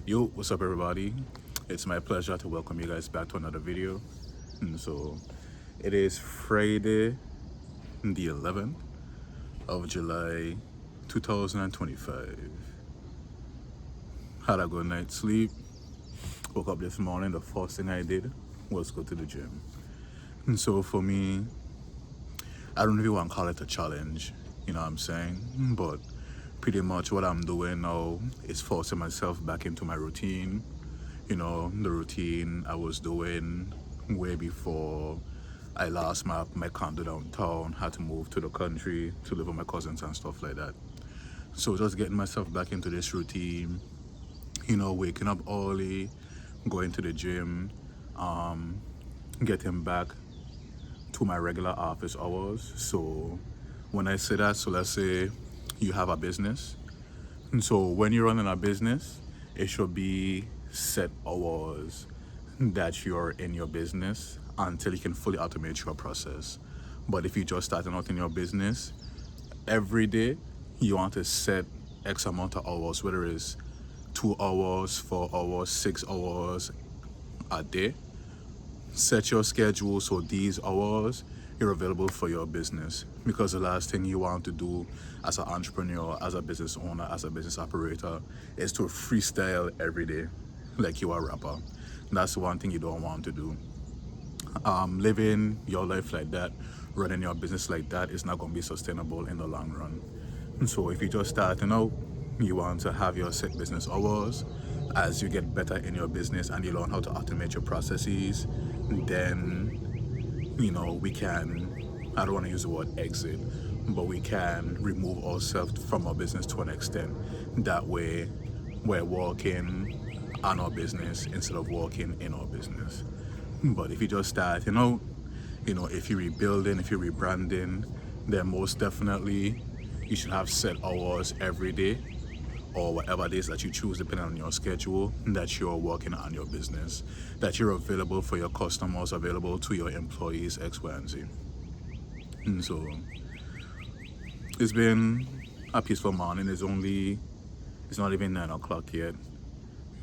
Yo, what's up everybody? It's my pleasure to welcome you guys back to another video. It is Friday the 11th of July 2025. Had a good night's sleep. Woke up this morning, the first thing I did was go to the gym. And so for me, I don't really want to call it a challenge, you know what I'm saying? But pretty much what I'm doing now is forcing myself back into my routine. You know, the routine I was doing way before I lost my condo downtown, had to move to the country to live with my cousins and stuff like that. So just getting myself back into this routine, you know, waking up early, going to the gym, getting back to my regular office hours. So when I say that, so let's say you have a business. And so when you're running a business, it should be set hours that you're in your business until you can fully automate your process. But if you're just starting out in your business, every day you want to set X amount of hours, whether it's 2 hours, 4 hours, 6 hours a day. Set your schedule so these hours you're available for your business, because the last thing you want to do as an entrepreneur, as a business owner, as a business operator is to freestyle every day like you are a rapper. That's one thing you don't want to do. Living your life like that, running your business like that is not going to be sustainable in the long run. And so if you're just starting out, you want to have your set business hours. As you get better in your business and you learn how to automate your processes, then you know we can, I don't want to use the word exit, but we can remove ourselves from our business to an extent. That way we're working on our business instead of working in our business. But if you just start, you know, if you're rebuilding, if you're rebranding, then most definitely you should have set hours every day or whatever it is that you choose depending on your schedule, that you're working on your business, that you're available for your customers, available to your employees, X, Y, and Z. And so it's been a peaceful morning. It's not even 9 o'clock yet.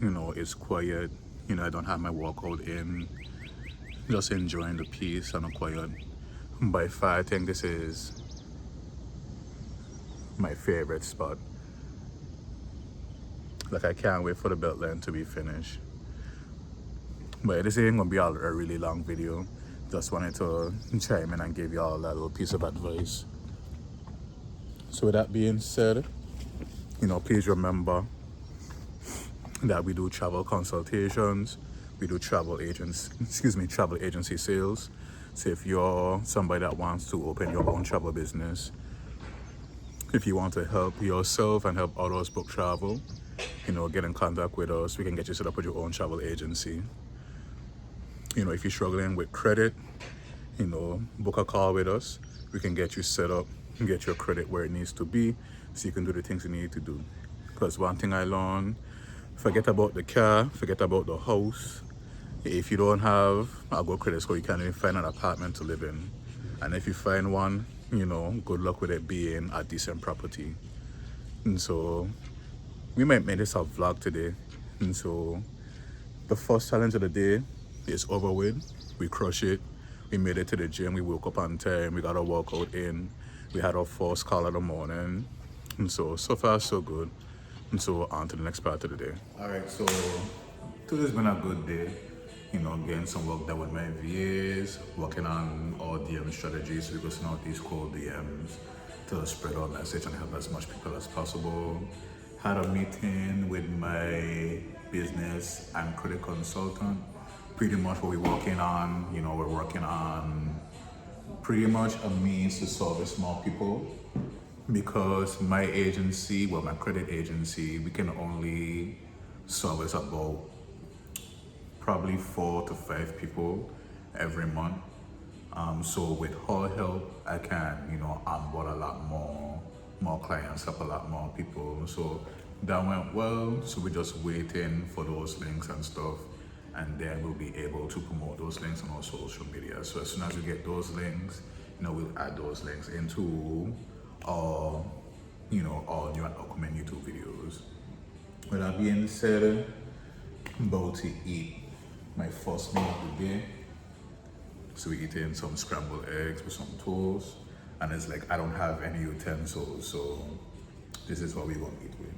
You know, it's quiet. You know, I don't have my workout in. Just enjoying the peace and the quiet. By far, I think this is my favorite spot. Like, I can't wait for the Beltline to be finished. But this ain't gonna be a really long video. Just wanted to chime in and give y'all that little piece of advice. So with that being said, you know, please remember that we do travel consultations, we do travel agency sales. So if you're somebody that wants to open your own travel business, if you want to help yourself and help others book travel, you know, get in contact with us. We can get you set up with your own travel agency. You know, if you're struggling with credit, you know, book a call with us. We can get you set up and get your credit where it needs to be so you can do the things you need to do. Because one thing I learned, forget about the car, forget about the house. If you don't have a good credit score, you can't even find an apartment to live in. And if you find one, you know, good luck with it being a decent property. And so we might make this a vlog today. And so the first challenge of the day is over with. We crushed it. We made it to the gym. We woke up on time. We got our workout in. We had our first call of the morning. And so far so good. And so on to the next part of the day. All right, so today's been a good day. You know, getting some work done with my VAs, working on our DM strategies, so we can send out these cold DMs to spread our message and help as much people as possible. Had a meeting with my business and credit consultant. Pretty much what we're working on, you know, we're working on pretty much a means to service more people, because my agency, well, my credit agency, we can only service about probably 4 to 5 people every month. So with her help, I can, you know, onboard a lot more clients, help a lot more people. So that went well. So we're just waiting for those links and stuff, and then we'll be able to promote those links on our social media. So as soon as we get those links, you know, we'll add those links into our new upcoming YouTube videos. With that being said, about to eat my first meal of the day. So we eating some scrambled eggs with some toast. And it's like I don't have any utensils, so this is what we're gonna eat with.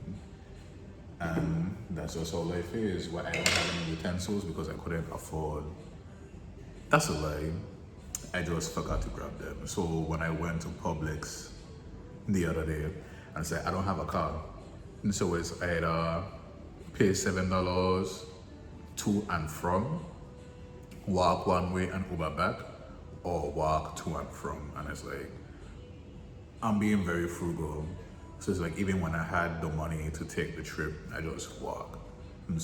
And that's just how life is. Why I don't have any utensils because I couldn't afford. That's a lie. I just forgot to grab them. So when I went to Publix the other day and said I don't have a car, and so it's either pay $7 to and from, walk one way and Uber back, or walk to and from. And it's like I'm being very frugal. So it's like even when I had the money to take the trip, I just walk. And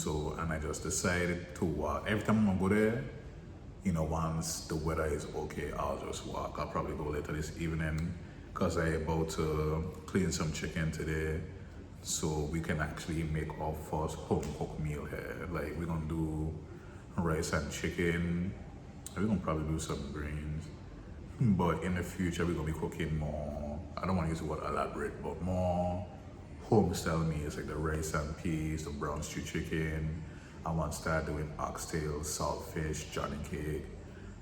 I just decided to walk. Every time I'm gonna go there, once the weather is okay, I'll just walk. I'll probably go later this evening because I'm about to clean some chicken today so we can actually make our first home cooked meal here. Like we're gonna do rice and chicken. We're gonna probably do some greens. But in the future, we're gonna be cooking more, I don't wanna use the word elaborate, but more home style meals like the rice and peas, the brown stew chicken. I want to start doing oxtail, saltfish, johnny cake.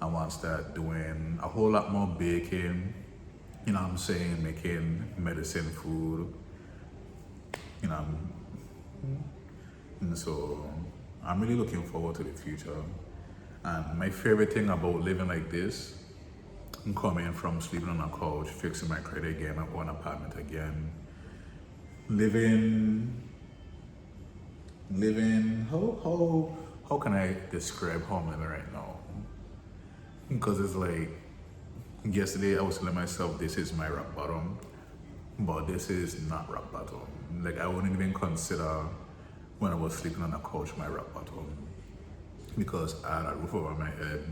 I want to start doing a whole lot more baking, you know what I'm saying, making medicine food, and so I'm really looking forward to the future. And my favorite thing about living like this, coming from sleeping on a couch, fixing my credit again, my own apartment again, living, how can I describe how I'm living right now? Because it's like, yesterday I was telling myself this is my rock bottom, but this is not rock bottom. Like I wouldn't even consider when I was sleeping on a couch my rock bottom, because I had a roof over my head.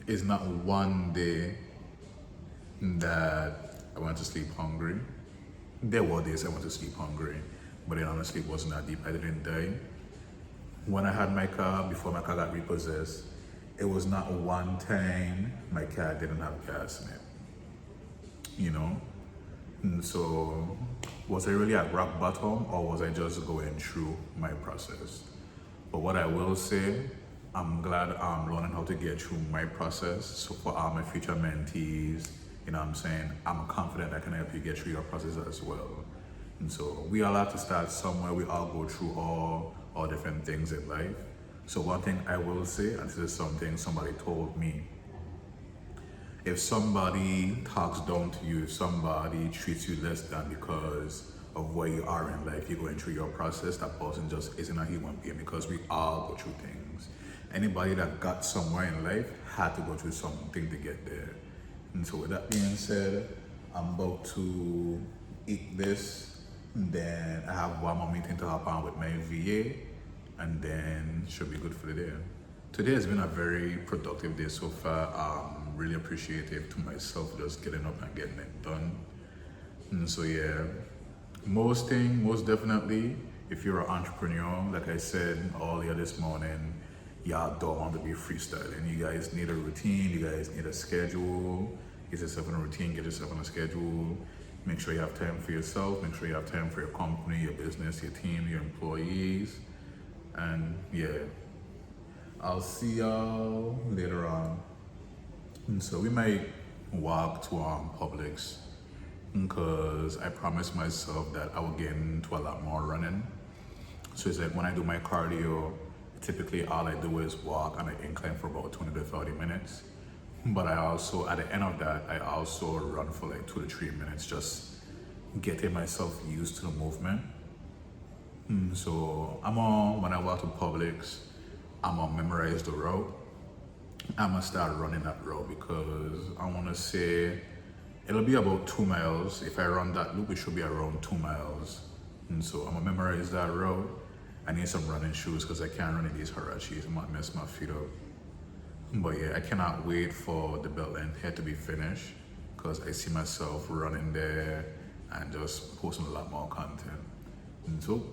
It's not one day that I went to sleep hungry. There were days I went to sleep hungry, but then honestly it wasn't that deep. I didn't die. When I had my car, before my car got repossessed, it was not one time my car didn't have gas in it, And so, was I really at rock bottom, or was I just going through my process? But what I will say, I'm glad I'm learning how to get through my process. So for all my future mentees, I'm confident I can help you get through your process as well. And so we all have to start somewhere. We all go through all different things in life. So one thing I will say, and this is something somebody told me, if somebody talks down to you, if somebody treats you less than because of where you are in life, you're going through your process, that person just isn't a human being, because we all go through things. Anybody that got somewhere in life had to go through something to get there. And so with that being said, I'm about to eat this, and then I have one more meeting to hop on with my VA, and then should be good for the day. Today has been a very productive day so far. I'm really appreciative to myself just getting up and getting it done. And so yeah, most definitely, if you're an entrepreneur, like I said earlier this morning, y'all don't want to be freestyling. You guys need a routine, you guys need a schedule. Get yourself in a routine, get yourself on a schedule. Make sure you have time for yourself, make sure you have time for your company, your business, your team, your employees. And yeah, I'll see y'all later on. And so we might walk to Publix, because I promised myself that I would get into a lot more running. So it's like when I do my cardio, typically all I do is walk on an incline for about 20 to 30 minutes. But I also, at the end of that, I also run for like 2 to 3 minutes, just getting myself used to the movement. So when I walk to Publix, I'm gonna memorize the route. I'm gonna start running that route, because I wanna say it'll be about 2 miles. If I run that loop, it should be around 2 miles. And so I'm gonna memorize that route. I need some running shoes because I can't run in these Huaraches. I might mess my feet up. But yeah, I cannot wait for the Beltline here to be finished, because I see myself running there and just posting a lot more content. And so,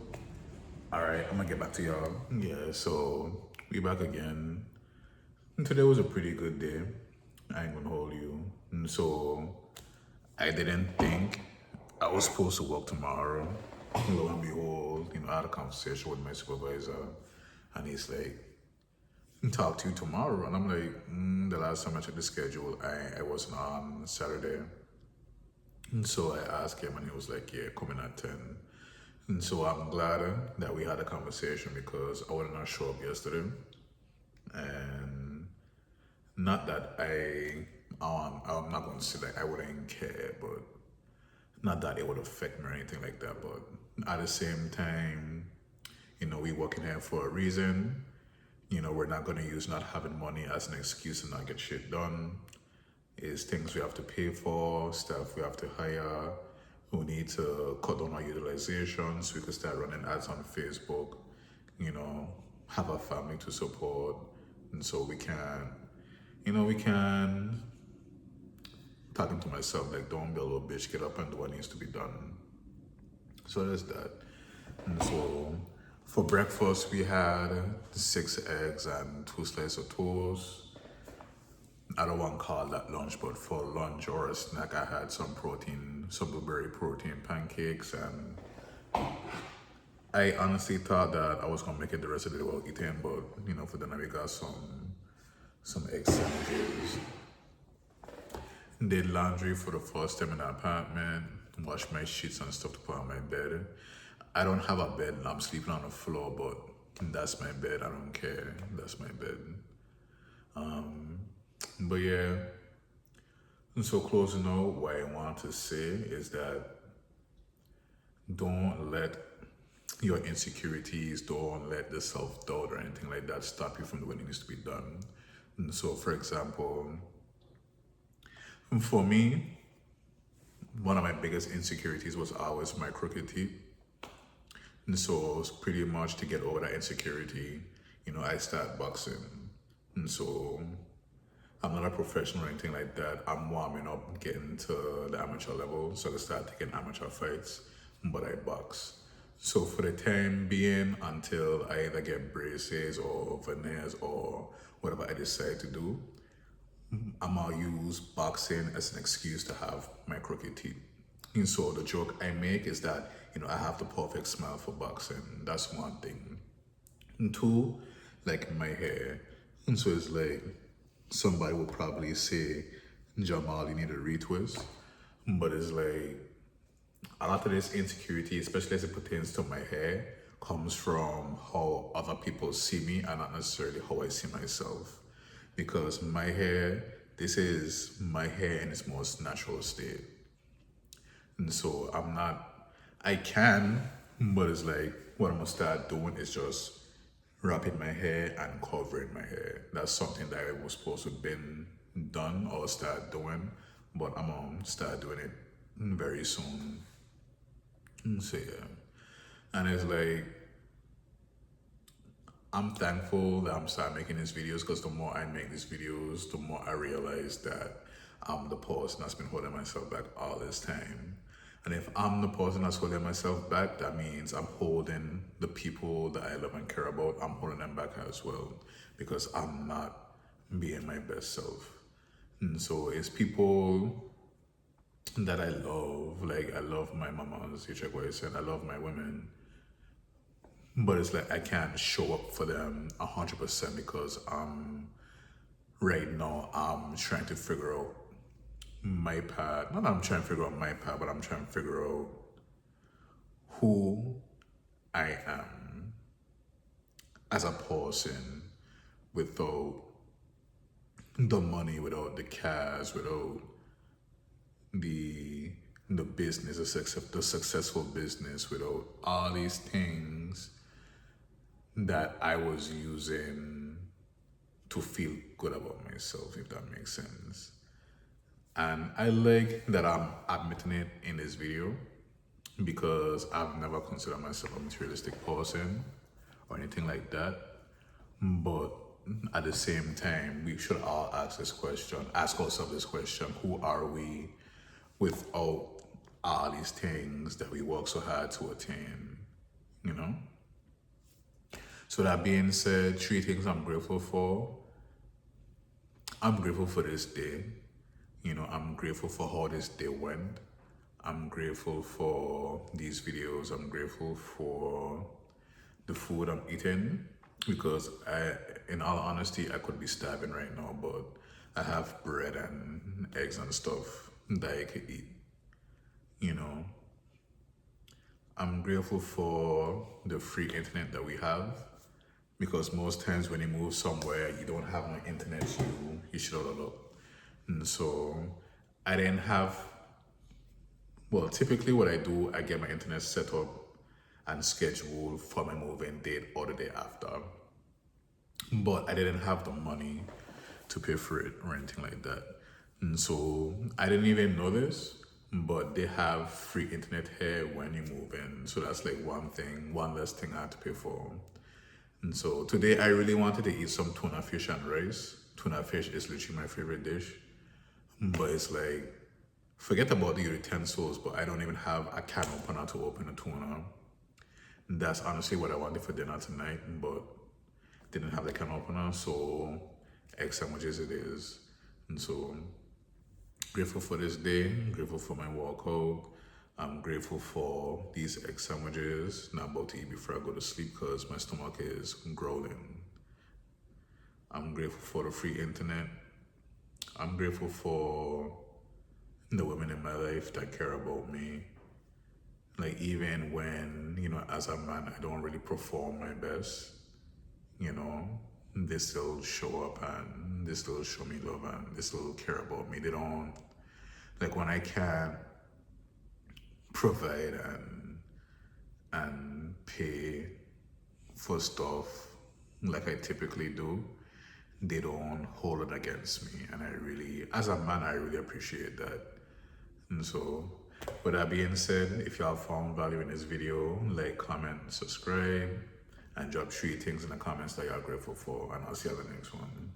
all right, I'm gonna get back to y'all. Yeah, so we back again. And today was a pretty good day. I ain't gonna hold you. And so I didn't think I was supposed to work tomorrow. Lo and behold, I had a conversation with my supervisor, And he's like, talk to you tomorrow. And I'm like, the last time I checked the schedule, I wasn't on Saturday. And so I asked him and he was like, yeah, coming at 10. And so I'm glad that we had a conversation because I wanted to show up yesterday. And not that I'm not going to say like I wouldn't care, but not that it would affect me or anything like that. But at the same time, we working here for a reason. We're not going to use not having money as an excuse to not get shit done. It's things we have to pay for, stuff we have to hire. We need to cut down our utilization so we can start running ads on Facebook, have a family to support. And so we can, talking to myself, like, don't be a little bitch, get up and do what needs to be done. So there's that. And so for breakfast, we had 6 eggs and 2 slices of toast. I don't want to call that lunch, but for lunch or a snack, I had some blueberry protein pancakes. And I honestly thought that I was going to make it the rest of the day without eating, but, for dinner, we got some egg sandwiches. Did laundry for the first time in the apartment, washed my sheets and stuff to put on my bed. I don't have a bed, I'm sleeping on the floor, but that's my bed, I don't care, that's my bed. But yeah, and so closing out, what I want to say is that don't let your insecurities, don't let the self-doubt or anything like that stop you from doing what needs to be done. And so for example, for me, one of my biggest insecurities was always my crooked teeth. And so it was pretty much to get over that insecurity, I started boxing. And so I'm not a professional or anything like that. I'm warming up, getting to the amateur level, so I start taking amateur fights, but I box. So for the time being, until I either get braces or veneers or whatever I decide to do, I'm gonna use boxing as an excuse to have my crooked teeth. And so the joke I make is that, I have the perfect smile for boxing. That's one thing. And 2, like my hair. And so it's like, somebody will probably say, Jamal, you need a retwist. But it's like, a lot of this insecurity, especially as it pertains to my hair, comes from how other people see me and not necessarily how I see myself. Because my hair, this is my hair in its most natural state. And so I can, but it's like, what I'm gonna start doing is just wrapping my hair and covering my hair. That's something that I was supposed to have been done or start doing, but I'm gonna start doing it very soon. So yeah, and it's like, I'm thankful that I'm starting making these videos because the more I make these videos, the more I realize that I'm the person that's been holding myself back all this time. And if I'm the person that's holding myself back, that means I'm holding the people that I love and care about, I'm holding them back as well because I'm not being my best self. And so it's people that I love, like I love my mamas, you check what I said, I love my women. But it's like I can't show up for them 100% because right now I'm trying to figure out my path. Not that I'm trying to figure out my path, but I'm trying to figure out who I am as a person without the money, without the cash, without the business, the successful business, without all these things that I was using to feel good about myself, if that makes sense. And I like that I'm admitting it in this video because I've never considered myself a materialistic person or anything like that. But at the same time, we should all ask ourselves this question, who are we without all these things that we work so hard to attain, So that being said, 3 things I'm grateful for. I'm grateful for this day. I'm grateful for how this day went. I'm grateful for these videos. I'm grateful for the food I'm eating. because in all honesty, I could be starving right now, but I have bread and eggs and stuff that I could eat. You know, I'm grateful for the free internet that we have because most times when you move somewhere, you don't have no internet, you should all up. And so I didn't have, well, typically what I do, I get my internet set up and scheduled for my moving date or the day after. But I didn't have the money to pay for it or anything like that. And so I didn't even know this, but they have free internet here when you move in. So that's like one less thing I had to pay for. And so today I really wanted to eat some tuna fish and rice. Tuna fish is literally my favorite dish. But it's like, forget about the utensils, but I don't even have a can opener to open a tuna. That's honestly what I wanted for dinner tonight, but didn't have the can opener, so egg sandwiches it is. And so grateful for this day, grateful for my walkout. I'm grateful for these egg sandwiches. Not about to eat before I go to sleep because my stomach is growling. I'm grateful for the free internet. I'm grateful for the women in my life that care about me. Like even when, as a man, I don't really perform my best, they still show up and they still show me love and they still care about me. They don't, like when I can't provide and pay for stuff like I typically do, they don't hold it against me. And I really, as a man, I really appreciate that. And so, with that being said, if y'all found value in this video, like, comment, subscribe, and drop 3 things in the comments that y'all grateful for. And I'll see you on the next one.